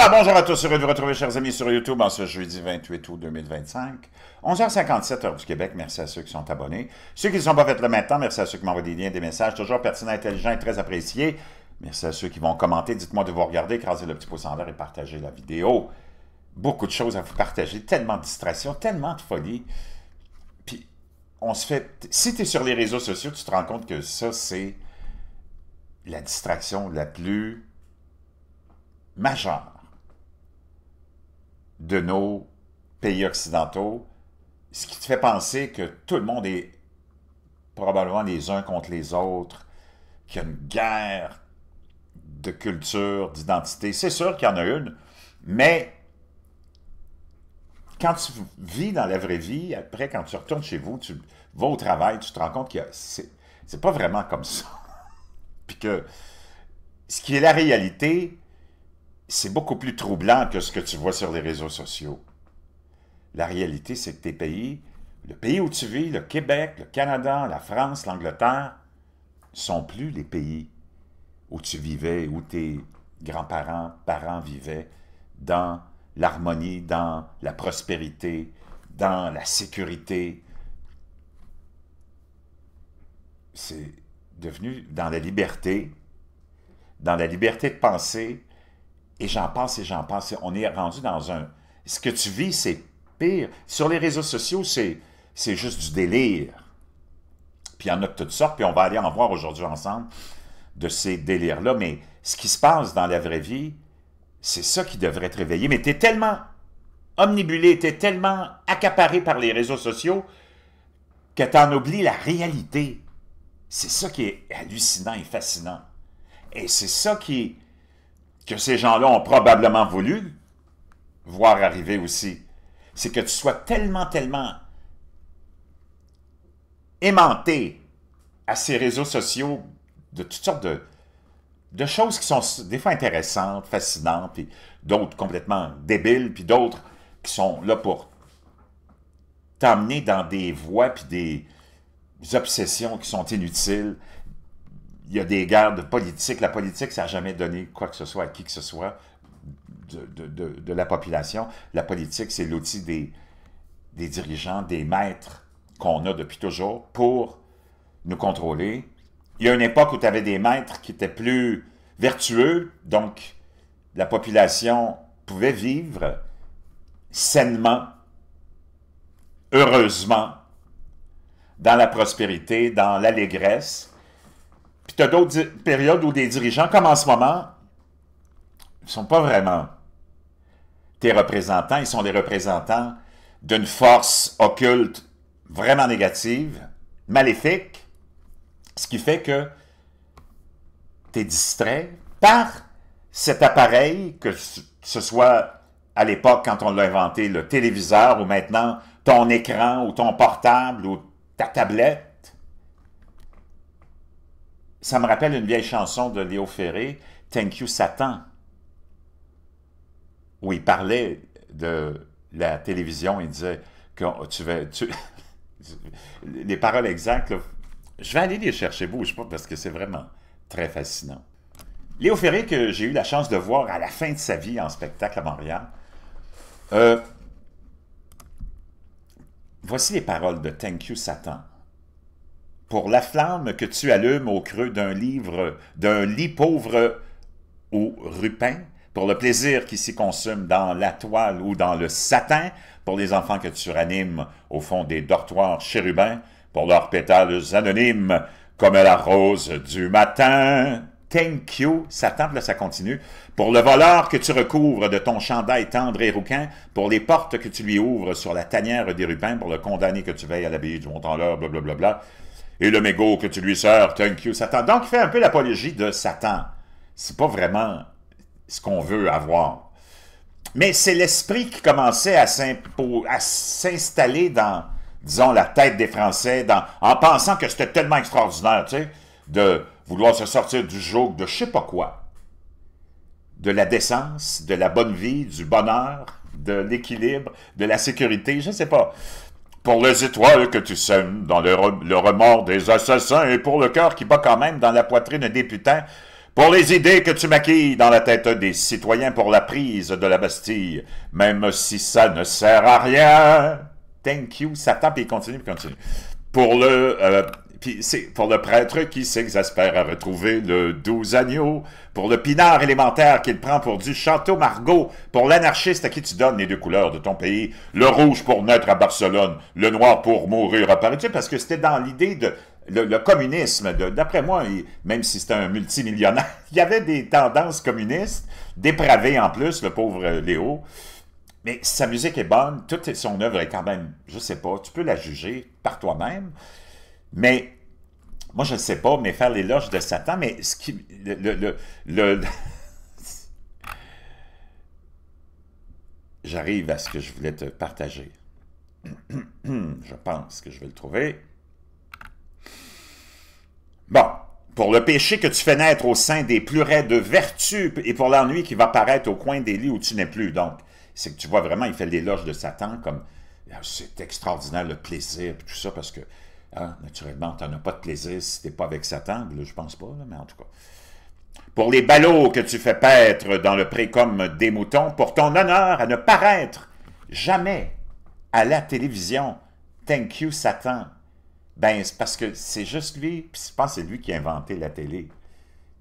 Voilà, bonjour à tous, heureux de vous retrouver, chers amis, sur YouTube en ce jeudi 28 août 2025. 11h57, heure du Québec. Merci à ceux qui sont abonnés. Ceux qui ne sont pas faits le maintenant, merci à ceux qui m'envoient des liens, des messages, toujours pertinents, intelligents et très appréciés. Merci à ceux qui vont commenter. Dites-moi de vous regarder, écraser le petit pouce en l'air et partager la vidéo. Beaucoup de choses à vous partager, tellement de distractions, tellement de folie. Puis, on se fait... Si tu es sur les réseaux sociaux, tu te rends compte que ça, c'est la distraction la plus majeure de nos pays occidentaux, ce qui te fait penser que tout le monde est probablement les uns contre les autres, qu'il y a une guerre de culture, d'identité. C'est sûr qu'il y en a une, mais quand tu vis dans la vraie vie, après, quand tu retournes chez vous, tu vas au travail, tu te rends compte que c'est pas vraiment comme ça. Puis que ce qui est la réalité, c'est beaucoup plus troublant que ce que tu vois sur les réseaux sociaux. La réalité, c'est que tes pays, le pays où tu vis, le Québec, le Canada, la France, l'Angleterre, ne sont plus les pays où tu vivais, où tes grands-parents, parents vivaient, dans l'harmonie, dans la prospérité, dans la sécurité. C'est devenu dans la liberté de penser. Et j'en passe et j'en passe. On est rendu dans un... Ce que tu vis, c'est pire. Sur les réseaux sociaux, c'est juste du délire. Puis il y en a de toutes sortes, puis on va aller en voir aujourd'hui ensemble de ces délires-là. Mais ce qui se passe dans la vraie vie, c'est ça qui devrait te réveiller. Mais tu es tellement omnibulé, tu es tellement accaparé par les réseaux sociaux que tu en oublies la réalité. C'est ça qui est hallucinant et fascinant. Et c'est ça que ces gens-là ont probablement voulu voir arriver aussi. C'est que tu sois tellement aimanté à ces réseaux sociaux de toutes sortes de choses qui sont des fois intéressantes, fascinantes, puis d'autres complètement débiles, puis d'autres qui sont là pour t'emmener dans des voies puis des obsessions qui sont inutiles. Il y a des guerres de politique. La politique, ça n'a jamais donné quoi que ce soit à qui que ce soit de la population. La politique, c'est l'outil des dirigeants, des maîtres qu'on a depuis toujours pour nous contrôler. Il y a une époque où tu avais des maîtres qui étaient plus vertueux, donc la population pouvait vivre sainement, heureusement, dans la prospérité, dans l'allégresse. Puis tu as d'autres périodes où des dirigeants, comme en ce moment, ne sont pas vraiment tes représentants. Ils sont des représentants d'une force occulte vraiment négative, maléfique, ce qui fait que tu es distrait par cet appareil, que ce soit à l'époque quand on l'a inventé, le téléviseur, ou maintenant ton écran, ou ton portable, ou ta tablette. Ça me rappelle une vieille chanson de Léo Ferré, « Thank you, Satan », où il parlait de la télévision, il disait que les paroles exactes, là, je vais aller les chercher, bouge pas, parce que c'est vraiment très fascinant. Léo Ferré, que j'ai eu la chance de voir à la fin de sa vie en spectacle à Montréal, voici les paroles de « Thank you, Satan ». Pour la flamme que tu allumes au creux d'un lit pauvre ou rupin, pour le plaisir qui s'y consume dans la toile ou dans le satin, pour les enfants que tu ranimes au fond des dortoirs chérubins, pour leurs pétales anonymes comme la rose du matin. Thank you, Satan, là ça continue. Pour le voleur que tu recouvres de ton chandail tendre et rouquin, pour les portes que tu lui ouvres sur la tanière des rupins, pour le condamné que tu veilles à l'abbaye du Mont-en-l'Or, blablabla. Et le mégot que tu lui sers, thank you, Satan. Donc, il fait un peu l'apologie de Satan. C'est pas vraiment ce qu'on veut avoir. Mais c'est l'esprit qui commençait à s'installer dans, disons, la tête des Français, en pensant que c'était tellement extraordinaire, tu sais, de vouloir se sortir du joug de je sais pas quoi. De la décence, de la bonne vie, du bonheur, de l'équilibre, de la sécurité, je sais pas. Pour les étoiles que tu sèmes dans le remords des assassins et pour le cœur qui bat quand même dans la poitrine des putains, Pour les idées que tu maquilles dans la tête des citoyens pour la prise de la Bastille, même si ça ne sert à rien. Thank you, Satan, puis il continue, puis il continue. Puis c'est pour le prêtre qui s'exaspère à retrouver le 12 agneaux, pour le pinard élémentaire qu'il prend pour du Château Margaux, pour l'anarchiste à qui tu donnes les deux couleurs de ton pays, le rouge pour naître à Barcelone, le noir pour mourir à Paris, parce que c'était dans l'idée de le communisme, d'après moi, même si c'était un multimillionnaire, il y avait des tendances communistes, dépravées en plus, le pauvre Léo, mais sa musique est bonne, toute son œuvre est quand même, je sais pas, tu peux la juger par toi-même, mais moi, je ne sais pas, mais faire l'éloge de Satan, mais ce qui... J'arrive à ce que je voulais te partager. Je pense que je vais le trouver. Bon, pour le péché que tu fais naître au sein des plus raides vertus et pour l'ennui qui va paraître au coin des lits où tu n'es plus. Donc, c'est que tu vois vraiment, il fait l'éloge de Satan comme c'est extraordinaire le plaisir et tout ça parce que hein, naturellement, tu n'en as pas de plaisir si tu n'es pas avec Satan. Là, je pense pas, là, mais en tout cas. Pour les ballots que tu fais paître dans le pré comme des moutons, pour ton honneur à ne paraître jamais à la télévision. Thank you, Satan. Ben, c'est parce que c'est juste lui, puis je pense que c'est lui qui a inventé la télé.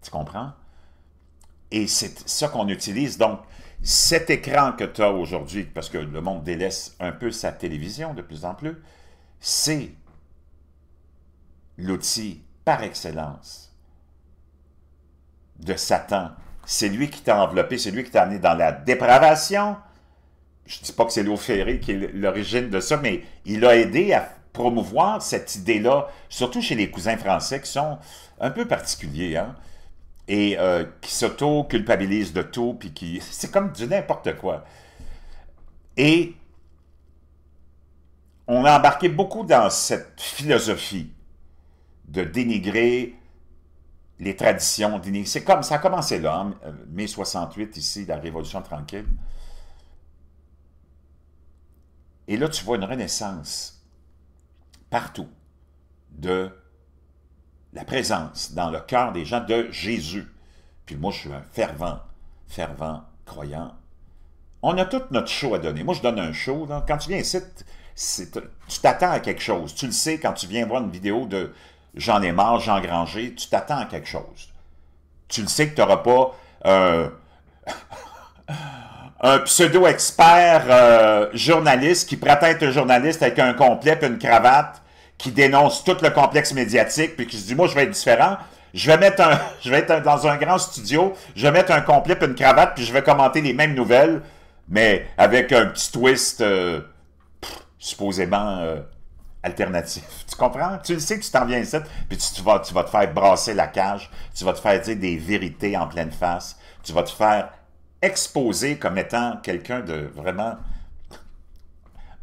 Tu comprends? Et c'est ça qu'on utilise. Donc, cet écran que tu as aujourd'hui, parce que le monde délaisse un peu sa télévision de plus en plus, c'est l'outil par excellence de Satan. C'est lui qui t'a enveloppé, c'est lui qui t'a amené dans la dépravation. Je ne dis pas que c'est Léo Ferré qui est l'origine de ça, mais il a aidé à promouvoir cette idée-là, surtout chez les cousins français qui sont un peu particuliers, hein, et qui s'auto-culpabilisent de tout, puis qui... C'est comme du n'importe quoi. Et on a embarqué beaucoup dans cette philosophie de dénigrer les traditions. C'est comme, ça a commencé là, en mai 68, ici, la Révolution tranquille. Et là, tu vois une renaissance partout de la présence dans le cœur des gens de Jésus. Puis moi, je suis un fervent croyant. On a tout notre show à donner. Moi, je donne un show. Là. Quand tu viens ici, tu t'attends à quelque chose. Tu le sais quand tu viens voir une vidéo de J'en ai marre, Jean Granger, tu t'attends à quelque chose. Tu le sais que tu n'auras pas un pseudo-expert journaliste qui prétend être un journaliste avec un complet et une cravate qui dénonce tout le complexe médiatique puis qui se dit « Moi, je vais être différent. Je vais être dans un grand studio, je vais mettre un complet et une cravate puis je vais commenter les mêmes nouvelles, mais avec un petit twist supposément alternatif. » Tu comprends? Tu le sais que tu t'en viens ici, puis tu vas te faire brasser la cage, tu vas te faire dire des vérités en pleine face, tu vas te faire exposer comme étant quelqu'un de vraiment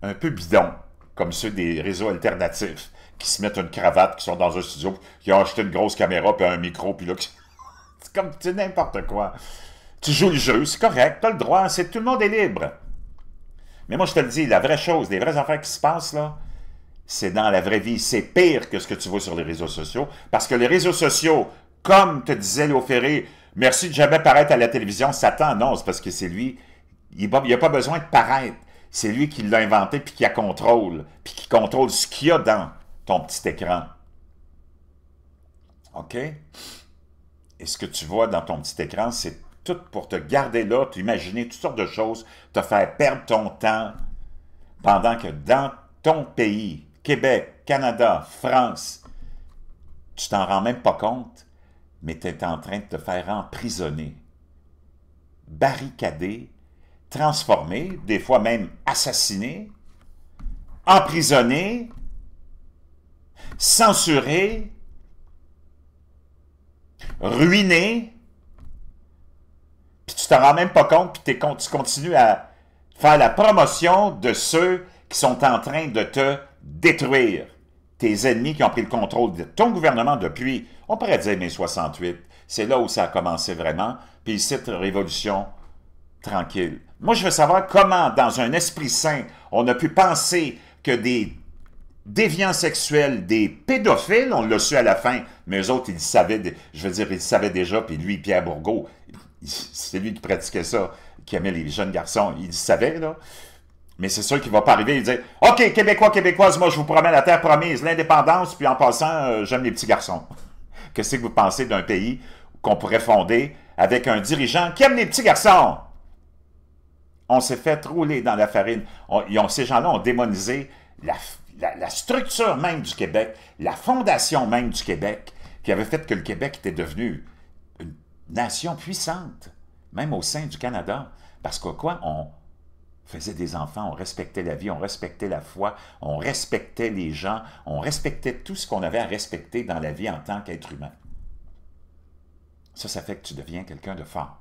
un peu bidon, comme ceux des réseaux alternatifs, qui se mettent une cravate, qui sont dans un studio, qui ont acheté une grosse caméra, puis un micro, puis là, c'est comme n'importe quoi. Tu joues le jeu, c'est correct, tu as le droit, tout le monde est libre. Mais moi, je te le dis, la vraie chose, les vraies affaires qui se passent, là, c'est dans la vraie vie. C'est pire que ce que tu vois sur les réseaux sociaux, parce que les réseaux sociaux, comme te disait Léo Ferré, merci de jamais paraître à la télévision, Satan, non, c'est parce que c'est lui, il n'a pas besoin de paraître. C'est lui qui l'a inventé, puis qui a contrôle, puis qui contrôle ce qu'il y a dans ton petit écran. OK? Et ce que tu vois dans ton petit écran, c'est tout pour te garder là, t'imaginer toutes sortes de choses, te faire perdre ton temps, pendant que dans ton pays, Québec, Canada, France, tu t'en rends même pas compte, mais tu es en train de te faire emprisonner, barricader, transformer, des fois même assassiner, emprisonner, censurer, ruiner, puis tu t'en rends même pas compte, puis tu continues à faire la promotion de ceux qui sont en train de te détruire. Tes ennemis qui ont pris le contrôle de ton gouvernement depuis, on pourrait dire mai 68. C'est là où ça a commencé vraiment. Puis cette révolution tranquille. Moi, je veux savoir comment, dans un esprit sain, on a pu penser que des déviants sexuels, des pédophiles, on l'a su à la fin, mais eux autres, ils savaient, je veux dire, ils savaient déjà, puis lui, Pierre Bourgault, c'est lui qui pratiquait ça, qui aimait les jeunes garçons, il savait, là. Mais c'est sûr qu'il ne va pas arriver et dire « OK, Québécois, Québécoises, moi je vous promets la terre promise, l'indépendance, puis en passant, j'aime les petits garçons. » Qu'est-ce que vous pensez d'un pays qu'on pourrait fonder avec un dirigeant qui aime les petits garçons? On s'est fait rouler dans la farine. Ces gens-là ont démonisé la structure même du Québec, la fondation même du Québec, qui avait fait que le Québec était devenu une nation puissante, même au sein du Canada. Parce que quoi? On faisait des enfants, on respectait la vie, on respectait la foi, on respectait les gens, on respectait tout ce qu'on avait à respecter dans la vie en tant qu'être humain. Ça fait que tu deviens quelqu'un de fort.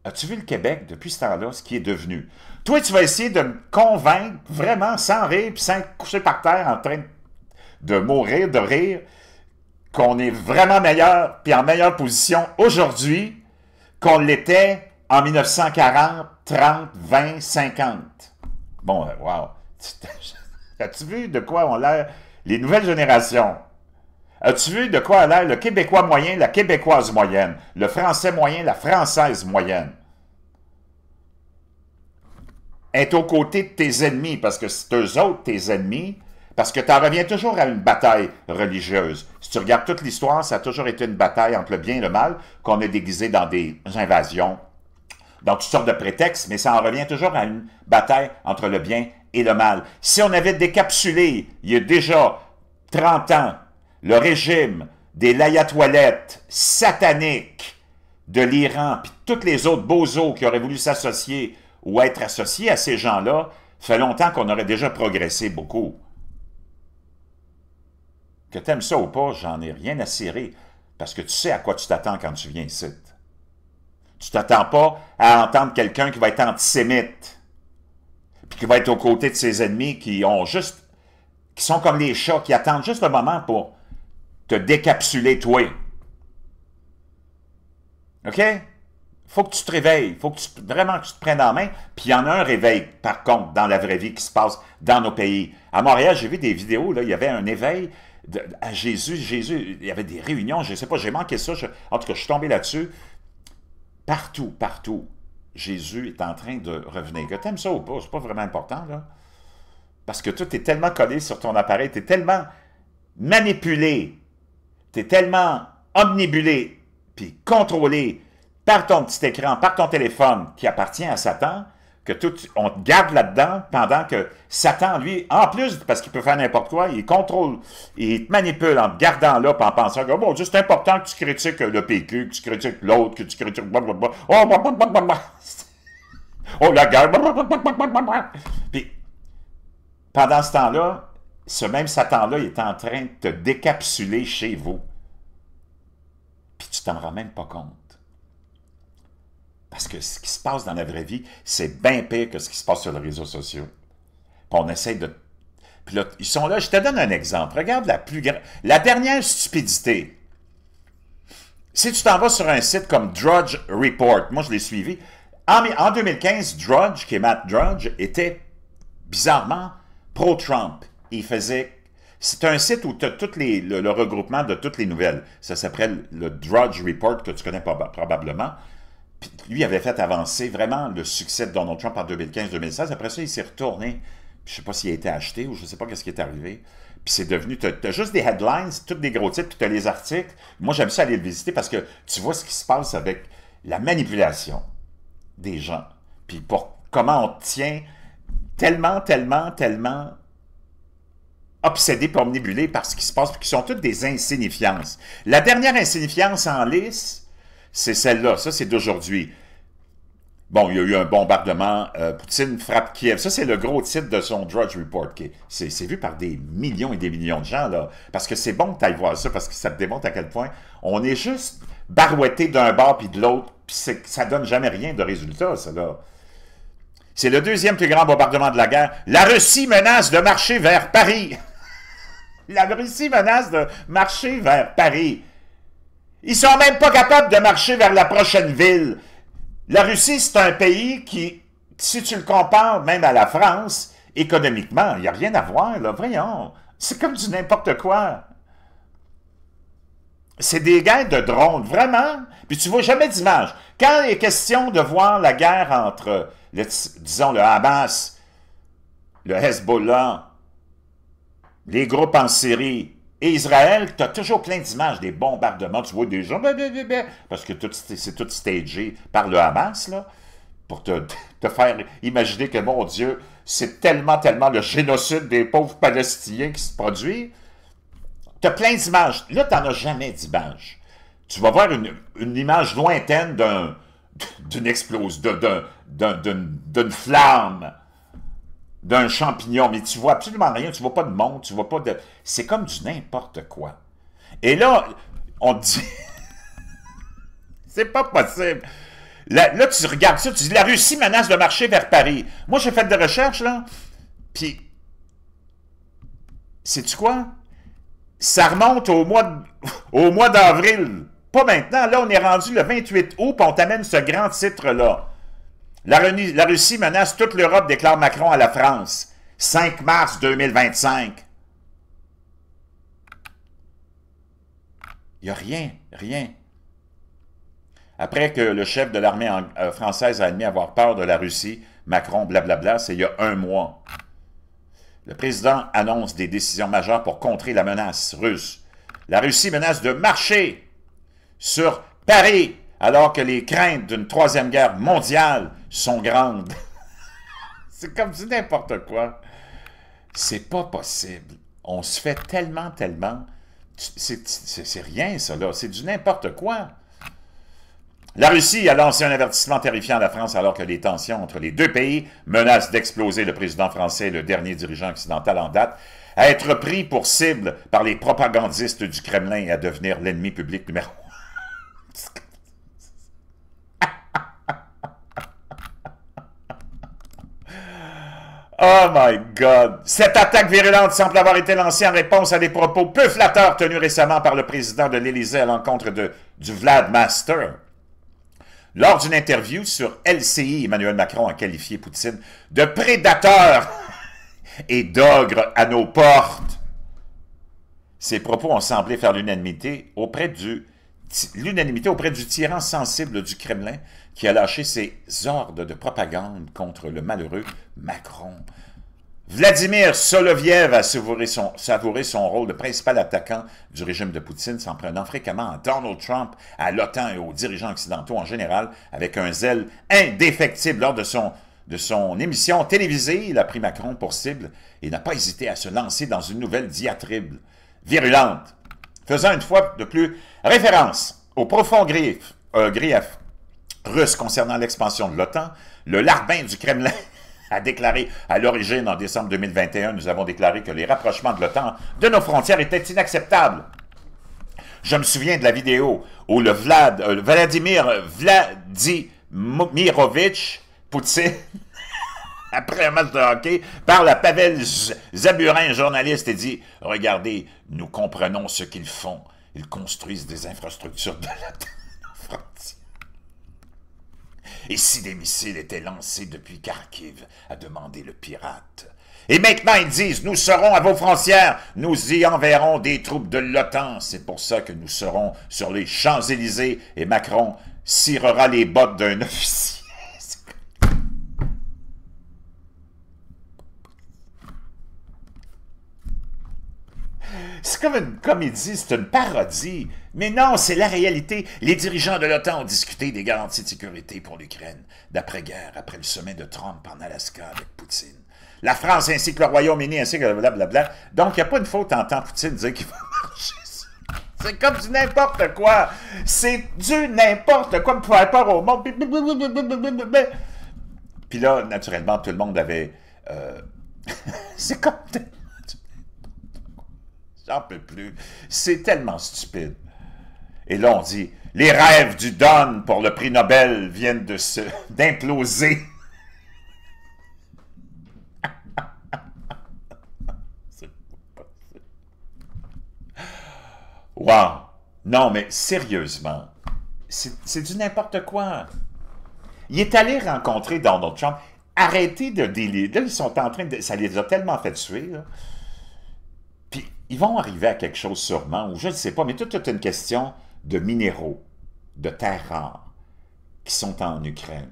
As-tu vu le Québec, depuis ce temps-là, ce qui est devenu? Toi, tu vas essayer de me convaincre, vraiment, sans rire, puis sans coucher par terre, en train de mourir, de rire, qu'on est vraiment meilleur, puis en meilleure position aujourd'hui qu'on l'était en 1940, 30, 20, 50. Bon, wow. As-tu vu de quoi ont l'air les nouvelles générations? As-tu vu de quoi a l'air le Québécois moyen, la Québécoise moyenne, le Français moyen, la Française moyenne? Être aux côtés de tes ennemis, parce que c'est eux autres tes ennemis, parce que tu en reviens toujours à une bataille religieuse. Si tu regardes toute l'histoire, ça a toujours été une bataille entre le bien et le mal, qu'on a déguisé dans des invasions, dans toutes sortes de prétextes, mais ça en revient toujours à une bataille entre le bien et le mal. Si on avait décapsulé, il y a déjà 30 ans, le régime des layatoilettes sataniques de l'Iran, puis tous les autres bozos qui auraient voulu s'associer ou être associés à ces gens-là, fait longtemps qu'on aurait déjà progressé beaucoup. Que t'aimes ça ou pas, j'en ai rien à cirer, parce que tu sais à quoi tu t'attends quand tu viens ici. Tu t'attends pas à entendre quelqu'un qui va être antisémite, puis qui va être aux côtés de ses ennemis qui sont comme les chats, qui attendent juste le moment pour te décapsuler, toi. OK? Faut que tu te réveilles. Faut que vraiment que tu te prennes en main. Puis il y en a un réveil, par contre, dans la vraie vie qui se passe dans nos pays. À Montréal, j'ai vu des vidéos, là, il y avait un éveil à Jésus. Il y avait des réunions, je ne sais pas, j'ai manqué ça. En tout cas, je suis tombé là-dessus. Partout, partout, Jésus est en train de revenir. Que t'aimes ça ou pas, c'est pas vraiment important, là. Parce que tout est tellement collé sur ton appareil, tu es tellement manipulé, tu es tellement omnibulé, puis contrôlé par ton petit écran, par ton téléphone qui appartient à Satan, que on te garde là-dedans pendant que Satan, lui, en plus, parce qu'il peut faire n'importe quoi, il contrôle, il te manipule en te gardant là, puis en pensant que, oh, bon Dieu, c'est important que tu critiques le PQ, que tu critiques l'autre, que tu critiques blablabla. Oh, blablabla. Oh, la guerre. Blablabla. Puis, pendant ce temps-là, ce même Satan-là est en train de te décapsuler chez vous. Puis tu t'en rends même pas compte. Parce que ce qui se passe dans la vraie vie, c'est bien pire que ce qui se passe sur les réseaux sociaux. Puis on essaie de... Puis là, ils sont là, je te donne un exemple. Regarde la dernière stupidité. Si tu t'en vas sur un site comme Drudge Report, moi je l'ai suivi, en 2015, Drudge, qui est Matt Drudge, était bizarrement pro-Trump. Il faisait... C'est un site où tu as le regroupement de toutes les nouvelles. Ça s'appelle le Drudge Report, que tu connais probablement. Puis lui avait fait avancer vraiment le succès de Donald Trump en 2015-2016. Après ça, il s'est retourné. Je ne sais pas s'il a été acheté ou je ne sais pas ce qui est arrivé. Puis c'est devenu... Tu as juste des headlines, toutes des gros titres, puis tu as les articles. Moi, j'aime ça aller le visiter parce que tu vois ce qui se passe avec la manipulation des gens. Puis comment on tient tellement obsédés et omnibulés par ce qui se passe, puis qui sont toutes des insignifiances. La dernière insignifiance en lice, c'est celle-là. Ça, c'est d'aujourd'hui. Bon, il y a eu un bombardement. Poutine frappe Kiev. Ça, c'est le gros titre de son Drudge Report. C'est vu par des millions et des millions de gens, là. Parce que c'est bon que tu ailles voir ça, parce que ça te démontre à quel point on est juste barouetté d'un bord puis de l'autre, puis ça donne jamais rien de résultat, ça, là. C'est le deuxième plus grand bombardement de la guerre. La Russie menace de marcher vers Paris. La Russie menace de marcher vers Paris. Ils sont même pas capables de marcher vers la prochaine ville. La Russie, c'est un pays qui, si tu le compares même à la France, économiquement, il n'y a rien à voir, là. Voyons, C'est comme du n'importe quoi. C'est des guerres de drones, vraiment. Puis tu vois jamais d'image. Quand il est question de voir la guerre entre, disons, le Hamas, le Hezbollah, les groupes en Syrie et Israël, tu as toujours plein d'images, des bombardements. Tu vois des gens, parce que c'est tout stagé par le Hamas, là, pour te faire imaginer que, mon Dieu, c'est tellement le génocide des pauvres Palestiniens qui se produit. Tu as plein d'images. Là, tu n'en as jamais d'images. Tu vas voir une image lointaine d'une explosion, d'une flamme, d'un champignon, mais tu vois absolument rien, tu vois pas de monde, tu vois pas de... C'est comme du n'importe quoi. Et là, on te dit... c'est pas possible. Là, tu regardes ça, tu dis, la Russie menace de marcher vers Paris. Moi, j'ai fait des recherches, là, puis... Sais-tu quoi? Ça remonte au mois d'avril. Pas maintenant. Là, on est rendu le 28 août, puis on t'amène ce grand titre-là. La Russie menace toute l'Europe, déclare Macron à la France. 5 mars 2025. Il n'y a rien, rien. Après que le chef de l'armée française a admis avoir peur de la Russie, Macron, blablabla, c'est il y a un mois. Le président annonce des décisions majeures pour contrer la menace russe. La Russie menace de marcher sur Paris, alors que les craintes d'une troisième guerre mondiale sont grandes. C'est comme du n'importe quoi. C'est pas possible. On se fait tellement... C'est rien, ça, là. C'est du n'importe quoi. La Russie a lancé un avertissement terrifiant à la France alors que les tensions entre les deux pays menacent d'exploser. Le président français, le dernier dirigeant occidental en date, à être pris pour cible par les propagandistes du Kremlin et à devenir l'ennemi public numéro 1. Oh my God! Cette attaque virulente semble avoir été lancée en réponse à des propos peu flatteurs tenus récemment par le président de l'Élysée à l'encontre du Vlad Master. Lors d'une interview sur LCI, Emmanuel Macron a qualifié Poutine de prédateur et d'ogre à nos portes. Ces propos ont semblé faire l'unanimité auprès du tyran sensible du Kremlin qui a lâché ses ordres de propagande contre le malheureux Macron. Vladimir Soloviev a savouré son rôle de principal attaquant du régime de Poutine, s'en prenant fréquemment à Donald Trump, à l'OTAN et aux dirigeants occidentaux en général, avec un zèle indéfectible. Lors de son émission télévisée, il a pris Macron pour cible et n'a pas hésité à se lancer dans une nouvelle diatribe virulente, faisant une fois de plus référence au profond grief russe concernant l'expansion de l'OTAN. Le larbin du Kremlin a déclaré à l'origine, en décembre 2021, nous avons déclaré que les rapprochements de l'OTAN de nos frontières étaient inacceptables. Je me souviens de la vidéo où le Vladimir Vladimirovitch Poutine, après un match de hockey, parle à Pavel Zaburin, journaliste, et dit « Regardez, nous comprenons ce qu'ils font. Ils construisent des infrastructures de l'OTAN aux frontières. Et si des missiles étaient lancés depuis Kharkiv, a demandé le pirate. Et maintenant, ils disent, nous serons à vos frontières, nous y enverrons des troupes de l'OTAN. C'est pour ça que nous serons sur les Champs-Élysées et Macron cirera les bottes d'un officier. » C'est comme une comédie, c'est une parodie. Mais non, c'est la réalité. Les dirigeants de l'OTAN ont discuté des garanties de sécurité pour l'Ukraine d'après-guerre, après le sommet de Trump en Alaska avec Poutine. La France ainsi que le Royaume-Uni ainsi que blablabla. Donc, il n'y a pas une faute en entendre Poutine dire qu'il va marcher ça. C'est comme du n'importe quoi. C'est du n'importe quoi pour faire peur au monde. Puis là, naturellement, tout le monde avait... c'est comme... J'en peux plus. C'est tellement stupide. Et là, on dit, les rêves du Don pour le prix Nobel viennent d'imploser. C'est pas possible. Wow. Non, mais sérieusement, c'est du n'importe quoi. Il est allé rencontrer Donald Trump. Arrêtez de délirer. Là, ils sont en train de... Ça les a tellement fait tuer, là. Puis ils vont arriver à quelque chose sûrement, ou je ne sais pas, mais toute une question de minéraux, de terres rares, qui sont en Ukraine.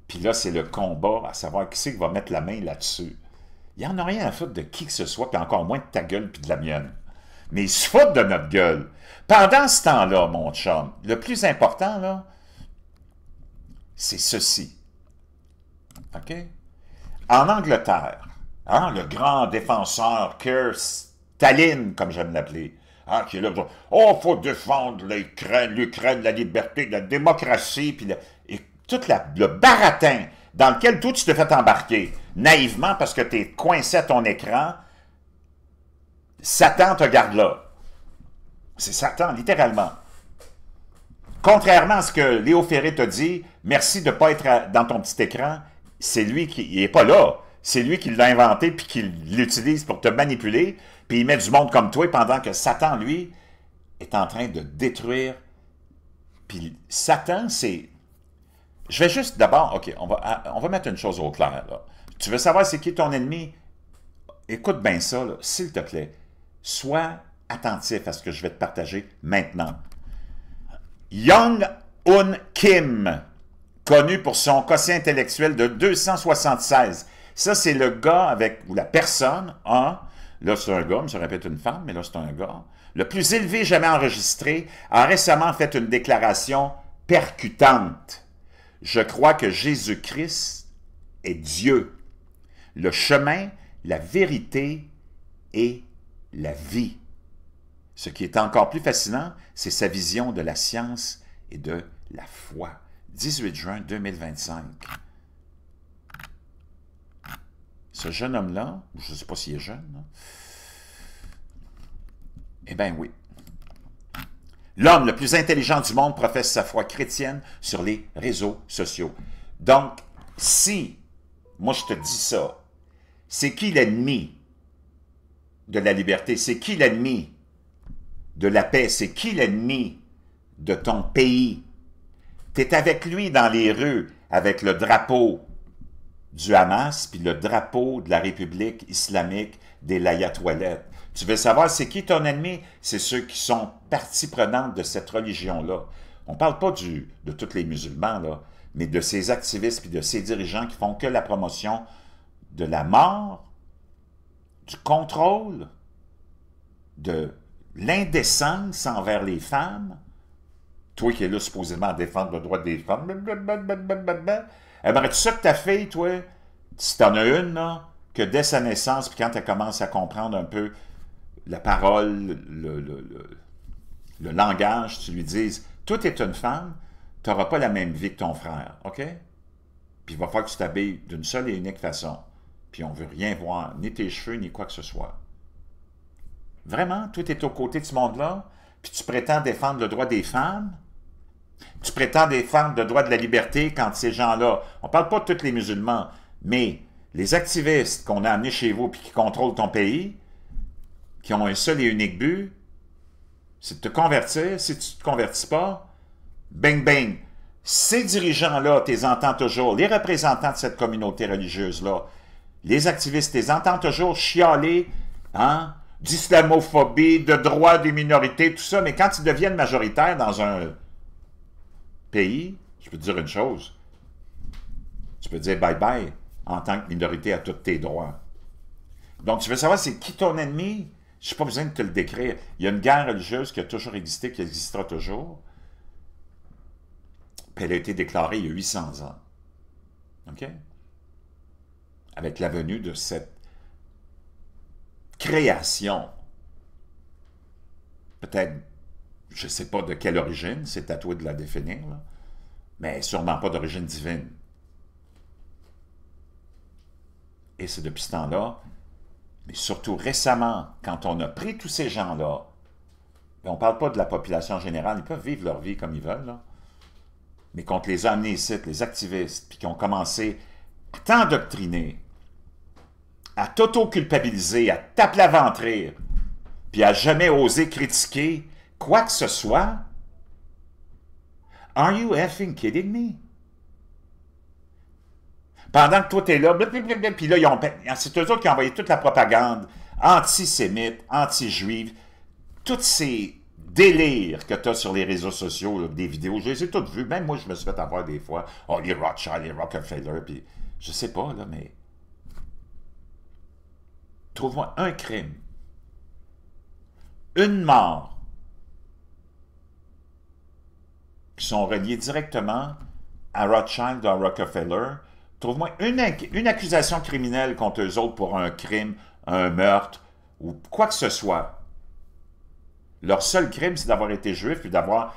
Puis là, c'est le combat à savoir qui c'est qui va mettre la main là-dessus. Il n'y en a rien à foutre de qui que ce soit, puis encore moins de ta gueule puis de la mienne. Mais ils se foutent de notre gueule. Pendant ce temps-là, mon chum, le plus important, là, c'est ceci. OK? En Angleterre, hein, le grand défenseur Keir Stalin, comme j'aime l'appeler, hein, qui est là, oh, il faut défendre l'Ukraine, la liberté, la démocratie, puis et tout le baratin dans lequel toi, tu te fais embarquer, naïvement, parce que tu es coincé à ton écran, Satan te garde là. C'est Satan, littéralement. Contrairement à ce que Léo Ferré t'a dit, merci de ne pas être dans ton petit écran, c'est lui qui n'est pas là. C'est lui qui l'a inventé puis qui l'utilise pour te manipuler, puis il met du monde comme toi pendant que Satan, lui, est en train de détruire. Puis Satan, c'est... Je vais juste d'abord... OK, on va mettre une chose au clair, là. Tu veux savoir c'est qui ton ennemi? Écoute bien ça, s'il te plaît. Sois attentif à ce que je vais te partager maintenant. Jong-un Kim, connu pour son quotient intellectuel de 276. Ça, c'est le gars avec, ou la personne, hein, là c'est un gars, mais ça aurait pu être une femme, mais là c'est un gars, le plus élevé jamais enregistré, a récemment fait une déclaration percutante. Je crois que Jésus-Christ est Dieu, le chemin, la vérité et la vie. Ce qui est encore plus fascinant, c'est sa vision de la science et de la foi. 18 juin 2025. Ce jeune homme-là, je ne sais pas s'il est jeune, là, eh bien oui. L'homme le plus intelligent du monde professe sa foi chrétienne sur les réseaux sociaux. Donc, si, moi je te dis ça, c'est qui l'ennemi de la liberté? C'est qui l'ennemi de la paix? C'est qui l'ennemi de ton pays? Tu es avec lui dans les rues, avec le drapeau du Hamas, puis le drapeau de la République islamique des Layatoualettes. Tu veux savoir c'est qui ton ennemi? C'est ceux qui sont partie prenante de cette religion-là. On ne parle pas de tous les musulmans, là, mais de ces activistes puis de ces dirigeants qui font que la promotion de la mort, du contrôle, de l'indécence envers les femmes. Toi qui es là supposément à défendre le droit des femmes, aimerais-tu ça que ta fille, toi, si t'en as une, là, que dès sa naissance, puis quand elle commence à comprendre un peu la parole, le langage, tu lui dises, toi t'es une femme, tu n'auras pas la même vie que ton frère, OK? Puis il va falloir que tu t'habilles d'une seule et unique façon. Puis on ne veut rien voir, ni tes cheveux, ni quoi que ce soit. Vraiment, toi t'es aux côtés de ce monde-là, puis tu prétends défendre le droit des femmes, tu prétends défendre le droit de la liberté quand ces gens-là, on ne parle pas de tous les musulmans, mais les activistes qu'on a amenés chez vous puis qui contrôlent ton pays, qui ont un seul et unique but, c'est de te convertir. Si tu ne te convertis pas, bang bang. Ces dirigeants-là, tu les entends toujours, les représentants de cette communauté religieuse-là, les activistes, tu les entends toujours chialer, hein, d'islamophobie, de droits des minorités, tout ça, mais quand ils deviennent majoritaires dans un pays, je peux te dire une chose, tu peux dire bye-bye en tant que minorité à tous tes droits. Donc, tu veux savoir c'est qui ton ennemi? Je n'ai pas besoin de te le décrire. Il y a une guerre religieuse qui a toujours existé, qui existera toujours. Puis elle a été déclarée il y a 800 ans. OK? Avec la venue de cette création. Peut-être, je ne sais pas de quelle origine, c'est à toi de la définir, là, mais sûrement pas d'origine divine. Et c'est depuis ce temps-là, mais surtout récemment, quand on a pris tous ces gens-là, on ne parle pas de la population générale, ils peuvent vivre leur vie comme ils veulent, là, mais qu'on les a amenés ici, les activistes, puis qui ont commencé à t'endoctriner, à t'auto-culpabiliser, à t'aplaventrir, puis à jamais oser critiquer quoi que ce soit. Are you effing kidding me? Pendant que toi, t'es là, puis là, c'est eux autres qui ont envoyé toute la propagande antisémites, anti-juifs, tous ces délires que tu as sur les réseaux sociaux, là, des vidéos, je les ai toutes vues, même moi je me suis fait avoir des fois, oh les Rothschild, les Rockefeller, puis je sais pas, là, mais trouve-moi un crime, une mort, qui sont reliés directement à Rothschild ou à Rockefeller, trouve-moi une accusation criminelle contre eux autres pour un crime, un meurtre, ou quoi que ce soit. Leur seul crime, c'est d'avoir été juif, puis d'avoir...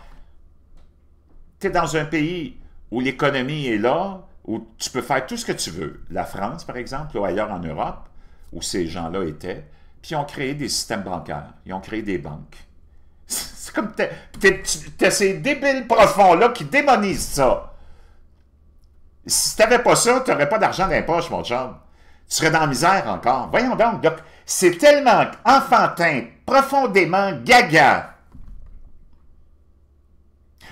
Tu es dans un pays où l'économie est là, où tu peux faire tout ce que tu veux. La France, par exemple, ou ailleurs en Europe, où ces gens-là étaient, puis ils ont créé des systèmes bancaires, ils ont créé des banques. C'est comme... T'as ces débiles profonds-là qui démonisent ça. Si tu n'avais pas ça, tu n'aurais pas d'argent dans les poches, mon chum. Tu serais dans la misère encore. Voyons donc, c'est tellement enfantin, profondément gaga.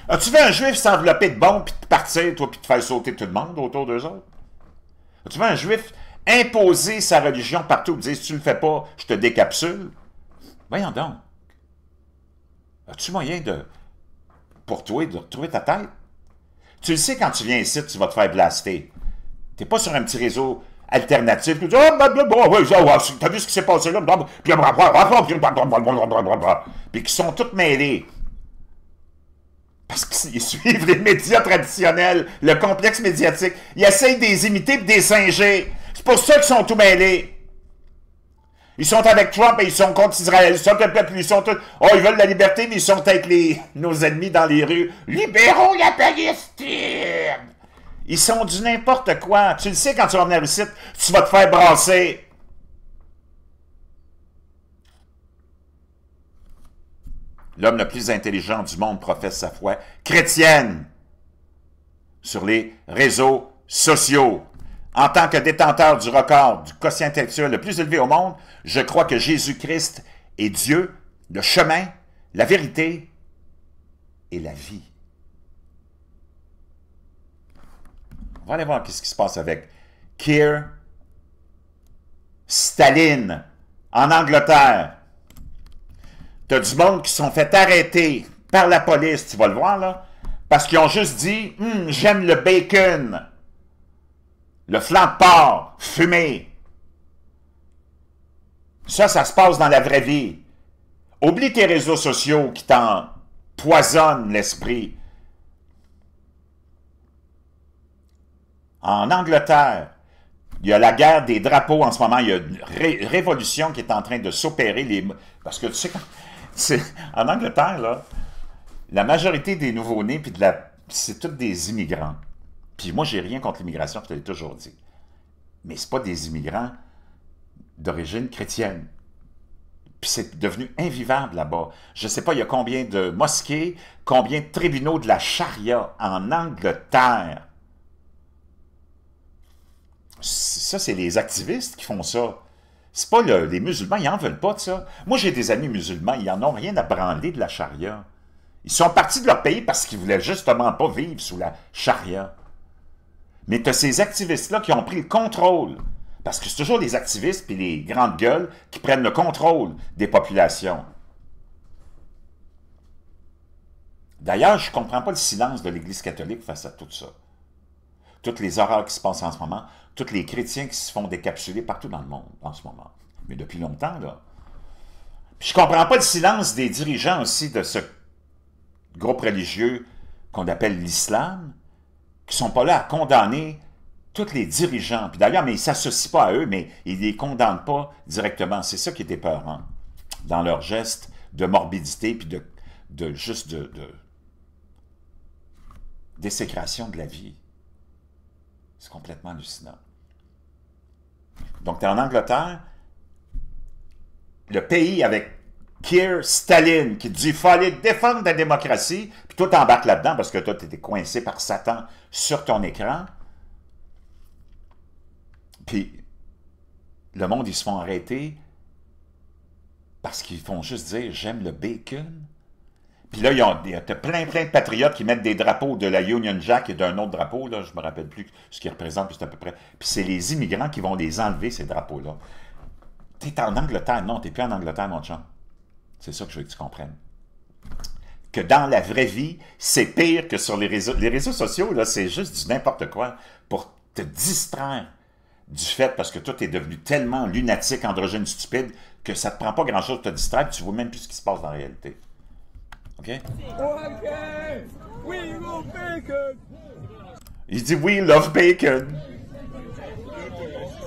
As-tu vu un juif s'envelopper de bombes, puis te partir, toi, puis te faire sauter tout le monde autour d'eux autres? As-tu vu un juif imposer sa religion partout, dire, si tu le fais pas, je te décapsule? Voyons donc. As-tu moyen pour toi, de retrouver ta tête? Tu le sais, quand tu viens ici, tu vas te faire blaster. Tu n'es pas sur un petit réseau alternatif qui dit « Oh, t'as vu ce qui s'est passé là? » Puis qui sont tous mêlés. Parce qu'ils suivent les médias traditionnels, le complexe médiatique. Ils essayent de les imiter et de les singer. C'est pour ça qu'ils sont tous mêlés. Ils sont avec Trump et ils sont contre Israël. Ils sont un peuple, ils sont tous... Oh, ils veulent la liberté, mais ils sont avec nos ennemis dans les rues. Libérons la Palestine! Ils sont du n'importe quoi. Tu le sais, quand tu vas venir ici, tu vas te faire brasser. L'homme le plus intelligent du monde professe sa foi chrétienne sur les réseaux sociaux. En tant que détenteur du record du quotient intellectuel le plus élevé au monde, je crois que Jésus-Christ est Dieu, le chemin, la vérité et la vie. On va aller voir ce qui se passe avec Keir Stalin en Angleterre. Tu as du monde qui se sont fait arrêter par la police, tu vas le voir là, parce qu'ils ont juste dit « J'aime le bacon ». Le flanc de porc, fumé. Ça se passe dans la vraie vie. Oublie tes réseaux sociaux qui t'empoisonnent l'esprit. En Angleterre, il y a la guerre des drapeaux en ce moment. Il y a une révolution qui est en train de s'opérer. Parce que tu sais, en Angleterre, là, la majorité des nouveau-nés, c'est tous des immigrants. Puis moi, j'ai rien contre l'immigration, je te l'ai toujours dit. Mais ce pas des immigrants d'origine chrétienne. Puis c'est devenu invivable là-bas. Je ne sais pas, il y a combien de mosquées, combien de tribunaux de la charia en Angleterre. Ça, c'est les activistes qui font ça. C'est pas les musulmans, ils n'en veulent pas de ça. Moi, j'ai des amis musulmans, ils n'en ont rien à branler de la charia. Ils sont partis de leur pays parce qu'ils ne voulaient justement pas vivre sous la charia. Mais tu as ces activistes-là qui ont pris le contrôle. Parce que c'est toujours les activistes et les grandes gueules qui prennent le contrôle des populations. D'ailleurs, je ne comprends pas le silence de l'Église catholique face à tout ça. Toutes les horreurs qui se passent en ce moment, tous les chrétiens qui se font décapsuler partout dans le monde en ce moment. Mais depuis longtemps, là. Puis je ne comprends pas le silence des dirigeants aussi de ce groupe religieux qu'on appelle l'islam, qui ne sont pas là à condamner tous les dirigeants. Puis d'ailleurs, mais ils ne s'associent pas à eux, mais ils ne les condamnent pas directement. C'est ça qui est épeurant dans leur geste de morbidité, puis de désécration de la vie. C'est complètement hallucinant. Donc, tu es en Angleterre, le pays avec Keir Stalin, qui dit « il faut aller défendre la démocratie », puis toi, t'embarques là-dedans parce que toi, tu étais coincé par Satan sur ton écran. Puis, le monde, ils se font arrêter parce qu'ils font juste dire « j'aime le bacon ». Puis là, il y a plein de patriotes qui mettent des drapeaux de la Union Jack et d'un autre drapeau, là, je ne me rappelle plus ce qu'ils représentent, c'est à peu près. Puis c'est les immigrants qui vont les enlever, ces drapeaux-là. t'es en Angleterre. Non, t'es plus en Angleterre, mon chum. C'est ça que je veux que tu comprennes. Que dans la vraie vie, c'est pire que sur les réseaux. Les réseaux sociaux, là, c'est juste du n'importe quoi pour te distraire du fait, parce que toi, t'es devenu tellement lunatique, androgyne, stupide, que ça te prend pas grand-chose pour te distraire, tu vois même plus ce qui se passe dans la réalité. OK? We love bacon! Il dit « We love bacon ».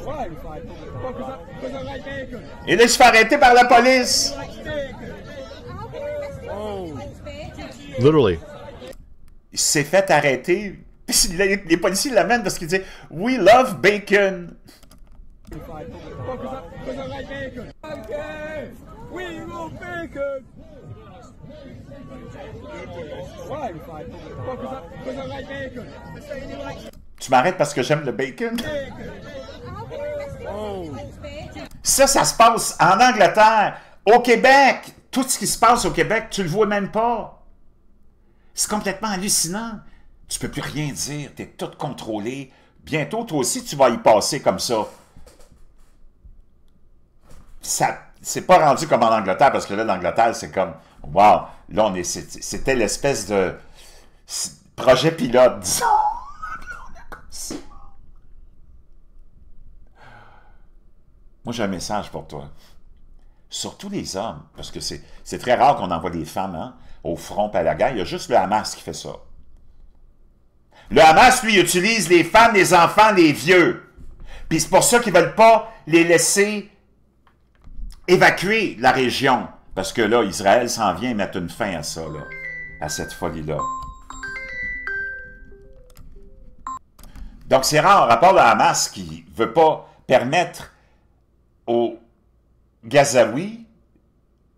Why? Because I like bacon. Et là, il se fait arrêter par la police. Literally. Il s'est fait arrêter. Puis les policiers l'amènent parce qu'il dit « We love bacon ». Because I like bacon. Okay. We love bacon. Why? Because I like bacon. Tu m'arrêtes parce que j'aime le bacon? Ça se passe en Angleterre. Au Québec, tout ce qui se passe au Québec, tu le vois même pas. C'est complètement hallucinant. Tu peux plus rien dire, tu es tout contrôlé. Bientôt, toi aussi, tu vas y passer comme ça. C'est pas rendu comme en Angleterre, parce que là, l'Angleterre, c'est comme, wow, là, c'était l'espèce de projet pilote, disons. Moi, j'ai un message pour toi. Surtout les hommes, parce que c'est très rare qu'on envoie des femmes hein, au front et à la guerre. Il y a juste le Hamas qui fait ça. Le Hamas, lui, utilise les femmes, les enfants, les vieux. Puis c'est pour ça qu'ils ne veulent pas les laisser évacuer la région. Parce que là, Israël s'en vient mettre une fin à ça, là, à cette folie-là. Donc c'est rare, à part le Hamas qui ne veut pas permettre aux Gazaouis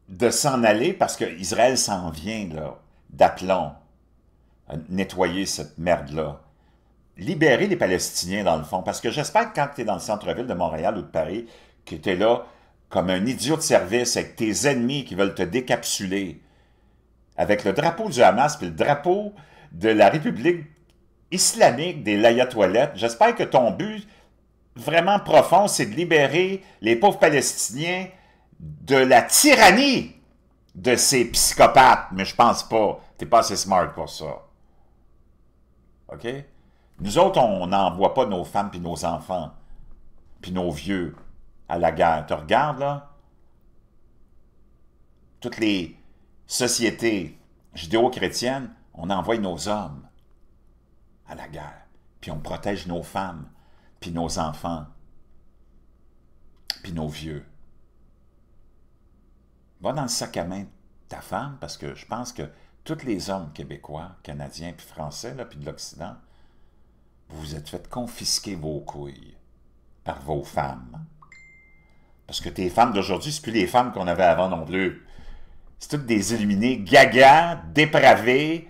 de s'en aller parce qu'Israël s'en vient, là, d'aplomb, nettoyer cette merde-là. Libérer les Palestiniens, dans le fond, parce que j'espère que quand tu es dans le centre-ville de Montréal ou de Paris, que tu es là comme un idiot de service avec tes ennemis qui veulent te décapsuler, avec le drapeau du Hamas puis le drapeau de la République islamique des l'ayatollahs. J'espère que ton but vraiment profond, c'est de libérer les pauvres Palestiniens de la tyrannie de ces psychopathes. Mais je pense pas. T'es pas assez smart pour ça. OK? Nous autres, on n'envoie pas nos femmes puis nos enfants puis nos vieux à la guerre. Tu regardes, là? Toutes les sociétés judéo-chrétiennes, on envoie nos hommes à la guerre. Puis on protège nos femmes puis nos enfants, puis nos vieux. Va dans le sac à main de ta femme, parce que je pense que tous les hommes québécois, canadiens, puis français, là, puis de l'Occident, vous vous êtes fait confisquer vos couilles par vos femmes. Parce que tes femmes d'aujourd'hui, c'est plus les femmes qu'on avait avant non plus. C'est toutes des illuminés, gaga, dépravés,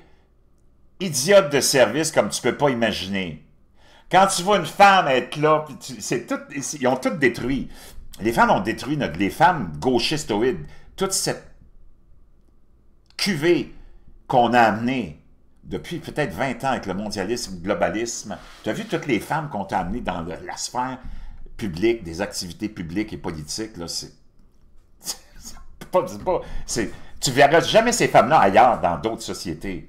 idiotes de service comme tu peux pas imaginer. Quand tu vois une femme être là, ils ont tout détruit. Les femmes ont détruit les femmes gauchistoïdes. Toute cette cuvée qu'on a amenée depuis peut-être 20 ans avec le mondialisme, le globalisme. Tu as vu toutes les femmes qu'on t'a amenées dans la sphère publique, des activités publiques et politiques. Là, tu verras jamais ces femmes-là ailleurs dans d'autres sociétés.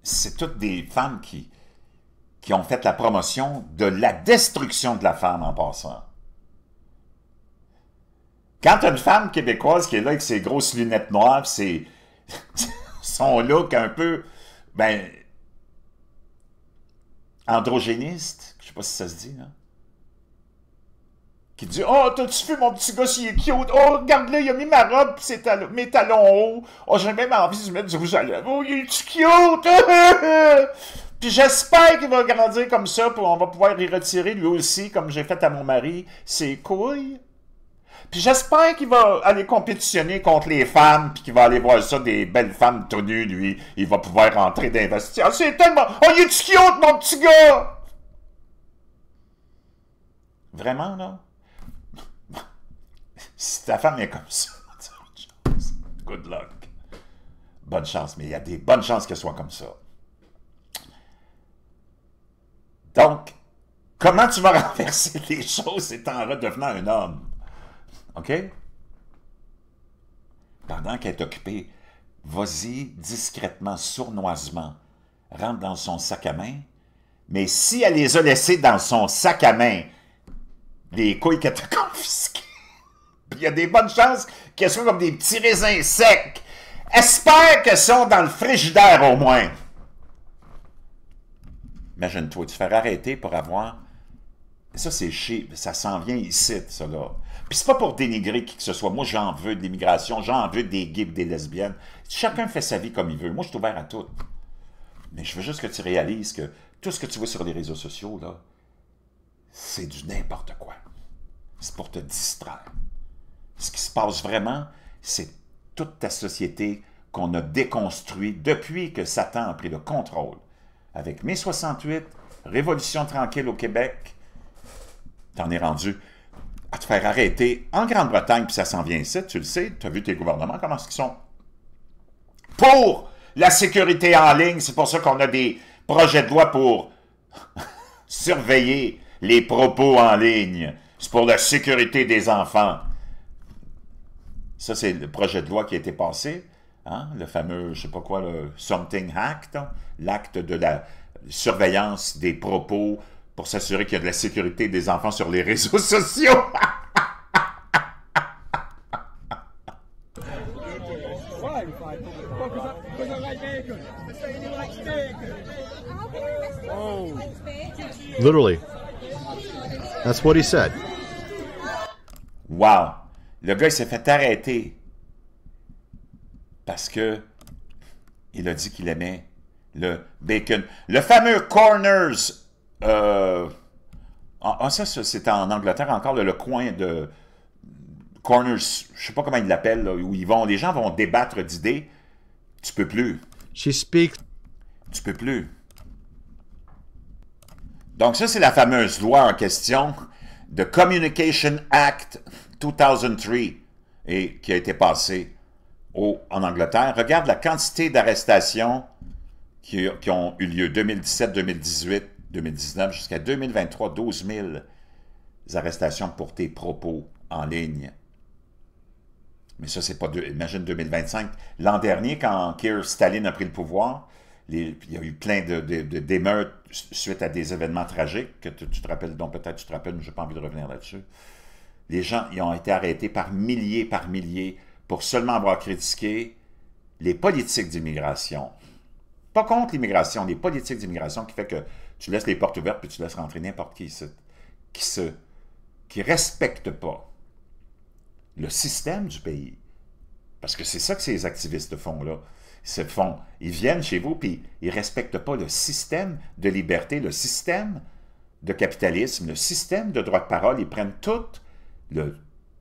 C'est toutes des femmes qui ont fait la promotion de la destruction de la femme en passant. Quand tu as une femme québécoise qui est là avec ses grosses lunettes noires, son look un peu, androgéniste, je sais pas si ça se dit, là, qui dit « Oh, t'as-tu vu mon petit gars, il est cute? Oh, regarde-le, il a mis ma robe pis mes talons hauts. Oh, j'ai même envie de lui mettre du rouge à lèvres. Oh, il est cute! » Puis j'espère qu'il va grandir comme ça, puis on va pouvoir y retirer lui aussi, comme j'ai fait à mon mari, ses couilles. Puis j'espère qu'il va aller compétitionner contre les femmes, puis qu'il va aller voir ça, des belles femmes tenues, lui. Il va pouvoir rentrer d'investir. Ah, c'est tellement... Oh, il est cute, mon petit gars! Vraiment, là? Si ta femme est comme ça, good luck. Bonne chance, mais il y a des bonnes chances qu'elle soit comme ça. Donc, Comment tu vas renverser les choses étant redevenant un homme? OK? Pendant qu'elle est occupée, vas-y discrètement, sournoisement, rentre dans son sac à main. Mais si elle les a laissés dans son sac à main, les couilles qu'elle t'a confisquées, il y a des bonnes chances qu'elles soient comme des petits raisins secs. Espère qu'elles sont dans le frigidaire au moins. Imagine-toi, te faire arrêter pour avoir... Ça, c'est chier. Ça s'en vient ici, ça, là. Puis c'est pas pour dénigrer qui que ce soit. Moi, j'en veux de l'immigration, j'en veux des gays et des lesbiennes. Chacun fait sa vie comme il veut. Moi, je suis ouvert à tout. Mais je veux juste que tu réalises que tout ce que tu vois sur les réseaux sociaux, là, c'est du n'importe quoi. C'est pour te distraire. Ce qui se passe vraiment, c'est toute ta société qu'on a déconstruit depuis que Satan a pris le contrôle. Avec mai 68, Révolution tranquille au Québec, t'en es rendu à te faire arrêter en Grande-Bretagne, puis ça s'en vient ici, tu le sais, tu as vu tes gouvernements, comment est-ce qu'ils sont pour la sécurité en ligne. C'est pour ça qu'on a des projets de loi pour surveiller les propos en ligne. C'est pour la sécurité des enfants. Ça, c'est le projet de loi qui a été passé, hein? Le fameux, je sais pas quoi, le Something Act, hein? L'acte de la surveillance des propos pour s'assurer qu'il y a de la sécurité des enfants sur les réseaux sociaux. Why? Because I like bacon. You like bacon. Oh. Literally. That's what he said. Wow! Le gars, il s'est fait arrêter parce que il a dit qu'il aimait le bacon. Le fameux Corners, ça c'était en Angleterre encore, le coin de Corners, je sais pas comment ils l'appellent, où les gens vont débattre d'idées. Tu peux plus. She speaks. Tu peux plus. Donc ça, c'est la fameuse loi en question, de Communication Act 2003, et qui a été passée en Angleterre. Regarde la quantité d'arrestations qui ont eu lieu 2017, 2018, 2019, jusqu'à 2023, 12 000 arrestations pour tes propos en ligne. Mais ça, c'est pas... Imagine 2025. L'an dernier, quand Keir Stalin a pris le pouvoir, il y a eu plein d'émeutes suite à des événements tragiques que tu te rappelles, dont peut-être tu te rappelles, mais je n'ai pas envie de revenir là-dessus. Les gens ils ont été arrêtés par milliers pour seulement avoir critiqué les politiques d'immigration. Pas contre l'immigration, les politiques d'immigration qui fait que tu laisses les portes ouvertes puis tu laisses rentrer n'importe qui ici, qui respecte pas le système du pays. Parce que c'est ça que ces activistes font là. Ils viennent chez vous puis ils ne respectent pas le système de liberté, le système de capitalisme, le système de droit de parole. Ils prennent tout,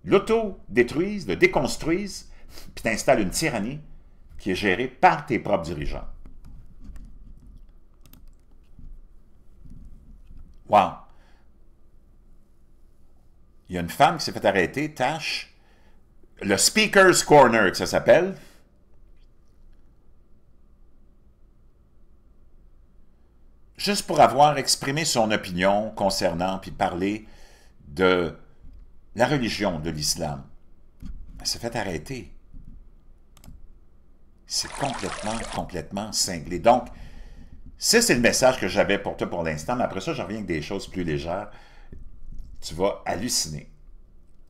l'auto-détruisent, le déconstruisent, puis t'installes une tyrannie qui est gérée par tes propres dirigeants. Wow! Il y a une femme qui s'est fait arrêter, Tash, le Speaker's Corner, que ça s'appelle. Juste pour avoir exprimé son opinion concernant, puis parler de la religion de l'islam. Elle s'est fait arrêter. C'est complètement cinglé. Donc, ça, c'est le message que j'avais pour toi pour l'instant, mais après ça, je reviens avec des choses plus légères. Tu vas halluciner.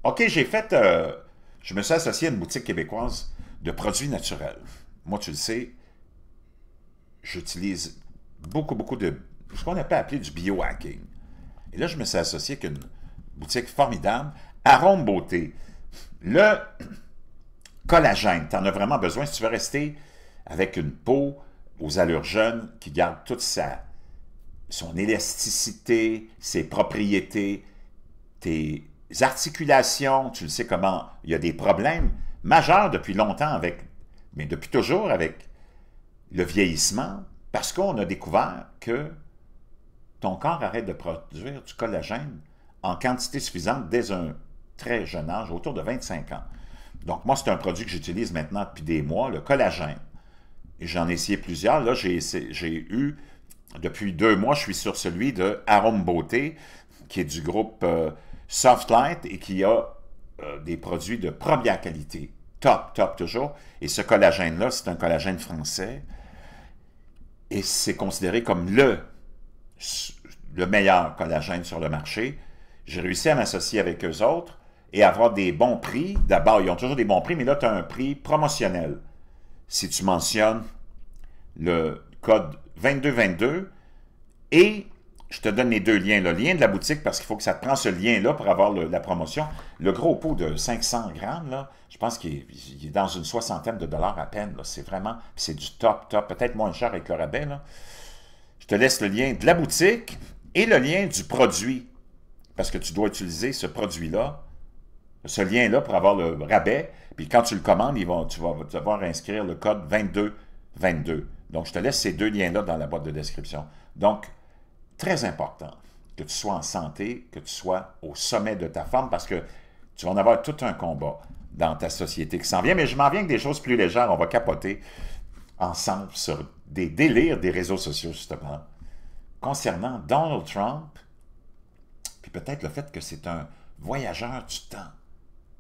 OK, je me suis associé à une boutique québécoise de produits naturels. Moi, tu le sais, j'utilise beaucoup de ce qu'on appelle appeler du biohacking. Et là, je me suis associé avec une boutique formidable, Arôme Beauté. Le collagène, tu en as vraiment besoin si tu veux rester avec une peau aux allures jeunes qui garde toute son élasticité, ses propriétés, tes articulations. Tu le sais comment il y a des problèmes majeurs depuis longtemps mais depuis toujours avec le vieillissement, parce qu'on a découvert que ton corps arrête de produire du collagène en quantité suffisante dès un très jeune âge, autour de 25 ans. Donc moi, c'est un produit que j'utilise maintenant depuis des mois, le collagène. Et j'en ai essayé plusieurs. Là, j'ai eu depuis 2 mois, je suis sur celui de Arôme Beauté, qui est du groupe Softlight et qui a des produits de première qualité. Top, top toujours. Et ce collagène-là, c'est un collagène français. Et c'est considéré comme le meilleur collagène sur le marché. J'ai réussi à m'associer avec eux autres et avoir des bons prix. D'abord, ils ont toujours des bons prix, mais là, tu as un prix promotionnel. Si tu mentionnes le code 2222 et je te donne les 2 liens. Le lien de la boutique, parce qu'il faut que ça te prend ce lien-là pour avoir la promotion. Le gros pot de 500 grammes, là, je pense qu'il est dans une soixantaine de dollars à peine. C'est vraiment, c'est du top, top, peut-être moins cher avec le rabais. Là. Je te laisse le lien de la boutique et le lien du produit, parce que tu dois utiliser ce produit-là, ce lien-là pour avoir le rabais. Puis quand tu le commandes, tu vas devoir inscrire le code 2222. Donc, je te laisse ces 2 liens-là dans la boîte de description. Donc, très important que tu sois en santé, que tu sois au sommet de ta forme, parce que tu vas en avoir tout un combat dans ta société qui s'en vient. Mais je m'en viens avec des choses plus légères. On va capoter ensemble sur des délires des réseaux sociaux, justement, concernant Donald Trump, puis peut-être le fait que c'est un voyageur du temps.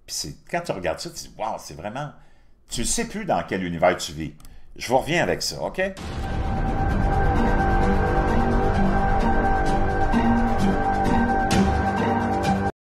Puis quand tu regardes ça, tu dis « Wow, c'est vraiment... » Tu ne sais plus dans quel univers tu vis. Je vous reviens avec ça, OK?